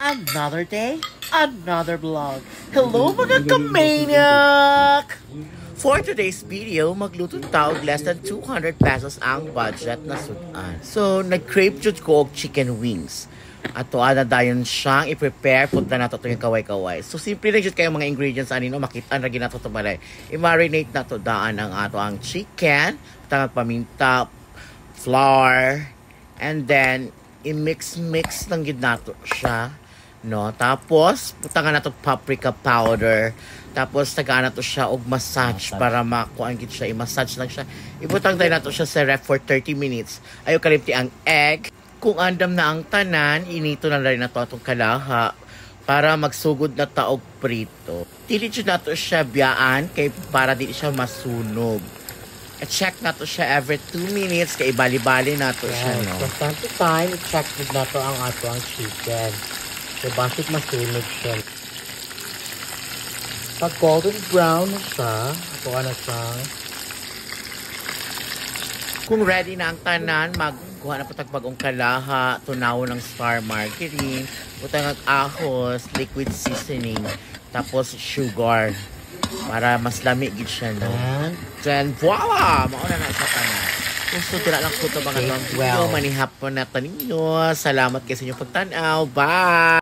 Another day, another vlog. Hello mga kamaniac! For today's video, magluto taog less than 200 pesos ang budget na sudan. So, nag-crave jud ko og chicken wings. Ato ana dayon siyang i-prepare punta nato to yung kaway-kaway. So simple lang jud kayo mga ingredients anino makita ra ginato to balay. I-marinate nato daan ang ato ang chicken, tangang paminta, flour, and then i-mix lang gid nato siya. No, tapos putangan nato paprika powder. Tapos tagaan nato siya og massage para makuan gid siya, i-massage lang siya. Ibutang tayo nato siya sa ref for 30 minutes. Ayo kalimti ang egg. Kung andam na ang tanan, inito na rin na to atong kalaha para magsugod na taog prito. Dili jud nato siya biyaan kay para dili siya masunog. I-check nato siya every 2 minutes kay bali-bali nato siya, no. From time to time, i-check jud nato ang ato ang chicken. So bakit masunog siya? Pag golden brown na siya, ato na siya. Kung ready na ang tanan, magkuha na patag bagong kalaha, tunaw ng star margarine, utang ang ahos, liquid seasoning, tapos sugar para mas lamig gid siya, no. Then voila, mauna na sa tanan. Gusto tira lang ko to mga long video, manihapon na taninyo. Salamat kayo sa inyong pagtanaw. Bye!